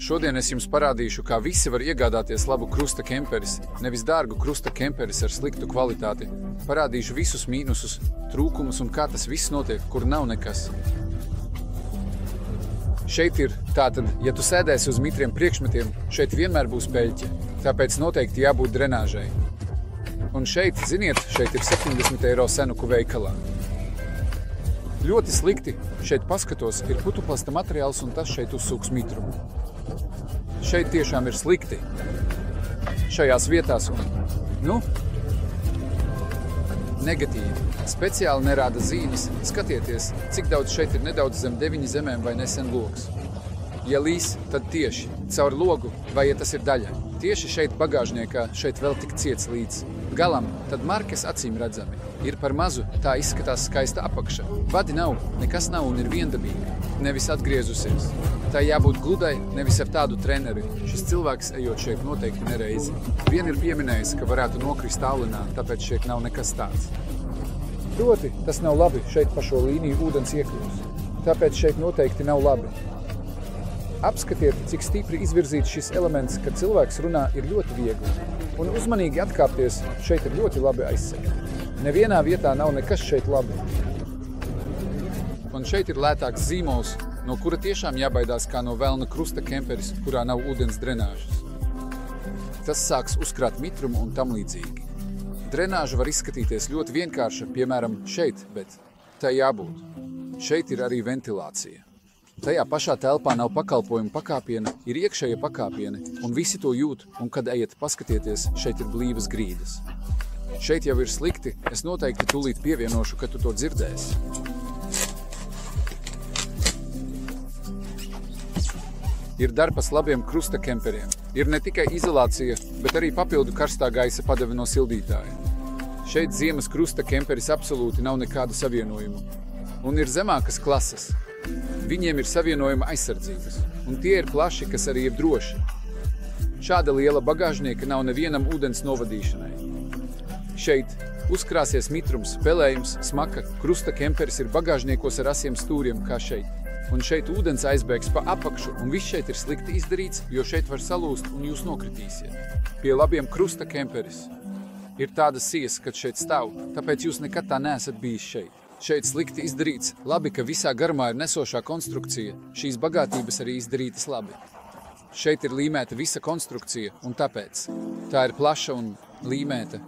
Šodien es jums parādīšu, kā visi var iegādāties labu krusta kemperis, nevis dārgu krusta kemperis ar sliktu kvalitāti. Parādīšu visus mīnusus, trūkumus un kā tas viss notiek, kur nav nekas. Šeit ir tātad, ja tu sēdēsi uz mitriem priekšmetiem, šeit vienmēr būs peļķe, tāpēc noteikti jābūt drenāžai. Un šeit, ziniet, šeit ir 70 € senuku veikalā. Ļoti slikti, šeit paskatos, ir putuplasta materiāls un tas šeit uzsūks mitrumu. Šeit tiešām ir slikti. Šajās vietās un, negatīvi. Speciāli nerāda zīmes. Skatieties, cik daudz šeit ir nedaudz zem 9 zemēm vai nesen logs. Ja līs, tad tieši caur logu, vai ja tas ir daļa. Tieši šeit bagāžniekā, šeit vēl tik ciets līdz galam, tad markes acīm redzami. Ir par mazu, tā izskatās skaista apakša. Vadi nav, nekas nav un ir viendabīga. Nevis atgriezusies. Tā jābūt gludai, nevis ar tādu treneri. Šis cilvēks, ejot šeit, noteikti nereizi. Vien ir pieminējis, ka varētu nokrist tālinā, tāpēc šeit nav nekas tāds. Proti, tas nav labi, šeit pa šo līniju ūdens iekļūs. Tāpēc šeit noteikti nav labi. Apskatiet, cik stipri izvirzīts šis elements, kad cilvēks runā, ir ļoti viegli. Un uzmanīgi atkāpties, šeit ir ļoti labi aizsegt. Nevienā vietā nav nekas šeit labi. Un šeit ir lētāks zīmols, no kura tiešām jābaidās kā no velna krusta kemperis, kurā nav ūdens drenāžas. Tas sāks uzkrāt mitrumu un tam līdzīgi. Drenāža var izskatīties ļoti vienkārša, piemēram, šeit, bet tai jābūt. Šeit ir arī ventilācija. Tajā pašā telpā nav pakalpojumu pakāpiena, ir iekšēja pakāpiene, un visi to jūt, un kad ejat paskatieties, šeit ir blīvas grīdas. Šeit jau ir slikti, es noteikti tūlīt pievienošu, ka tu to dzirdēsi. Ir darbas labiem krusta kemperiem. Ir ne tikai izolācija, bet arī papildu karstā gaisa padeve no sildītāja. Šeit ziemas krusta kemperis absolūti nav nekādu savienojumu. Un ir zemākas klases. Viņiem ir savienojuma aizsardzības, un tie ir plaši, kas arī ir droši. Šāda liela bagāžnieka nav nevienam ūdens novadīšanai. Šeit uzkrāsies mitrums, pelējums, smaka, krusta kemperis ir bagāžniekos ar asiem stūriem, kā šeit. Un šeit ūdens aizbēgs pa apakšu, un viss šeit ir slikti izdarīts, jo šeit var salūst un jūs nokritīsiet. Pie labiem krusta kemperis ir tāda sijas, kad šeit stāv, tāpēc jūs nekad tā neesat bijis šeit. Šeit slikti izdarīts, labi, ka visā garumā ir nesošā konstrukcija, šīs bagātības arī izdarītas labi. Šeit ir līmēta visa konstrukcija, un tāpēc tā ir plaša un līmēta.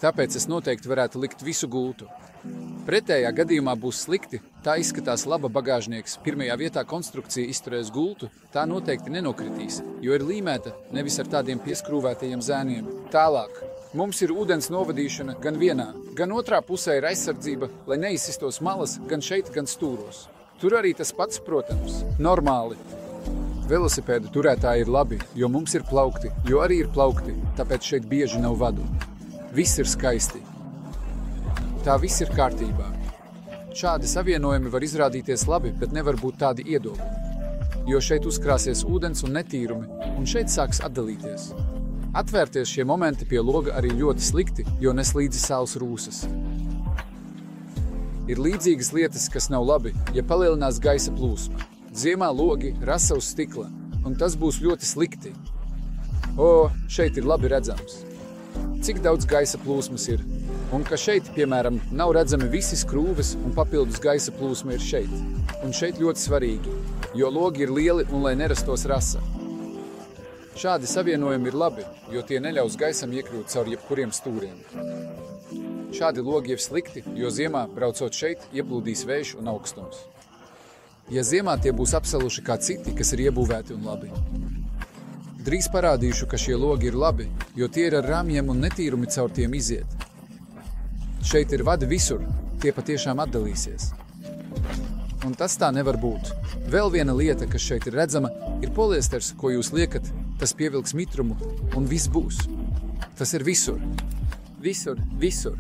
Tāpēc es noteikti varētu likt visu gultu. Pretējā gadījumā būs slikti, tā izskatās laba bagāžnieks. Pirmajā vietā konstrukcija izturēs gultu, tā noteikti nenokritīs, jo ir līmēta, nevis ar tādiem pieskrūvētajiem zēniem. Tālāk. Mums ir ūdens novadīšana gan vienā, gan otrā pusē ir aizsardzība, lai neizsistos malas gan šeit, gan stūros. Tur arī tas pats, protams, normāli. Velosipēdu turētāji ir labi, jo mums ir plaukti, jo arī ir plaukti, tāpēc šeit bieži nav vadu. Viss ir skaisti. Tā viss ir kārtībā. Šādi savienojumi var izrādīties labi, bet nevar būt tādi iedobumi. Jo šeit uzkrāsies ūdens un netīrumi, un šeit sāks atdalīties. Atvērties šie momenti pie loga arī ļoti slikti, jo nes līdzi sāls rūsas. Ir līdzīgas lietas, kas nav labi, ja palielinās gaisa plūsma. Ziemā logi rasa uz stikla, un tas būs ļoti slikti. Šeit ir labi redzams. Cik daudz gaisa plūsmas ir, un ka šeit, piemēram, nav redzami visi skrūves un papildus gaisa plūsma ir šeit. Un šeit ļoti svarīgi, jo logi ir lieli un lai nerastos rasa. Šādi savienojumi ir labi, jo tie neļaus gaisam iekļūt caur jebkuriem stūriem. Šādi logi ir slikti, jo ziemā, braucot šeit, ieplūdīs vējš un augstums. Ja ziemā tie būs apsaluši kā citi, kas ir iebūvēti un labi. Drīz parādīšu, ka šie logi ir labi, jo tie ir ar rāmjiem un netīrumi caur tiem iziet. Šeit ir vadi visur, tie patiešām atdalīsies. Un tas tā nevar būt. Vēl viena lieta, kas šeit ir redzama, ir poliesters, ko jūs liekat, tas pievilks mitrumu, un viss būs. Tas ir visur. Visur, visur.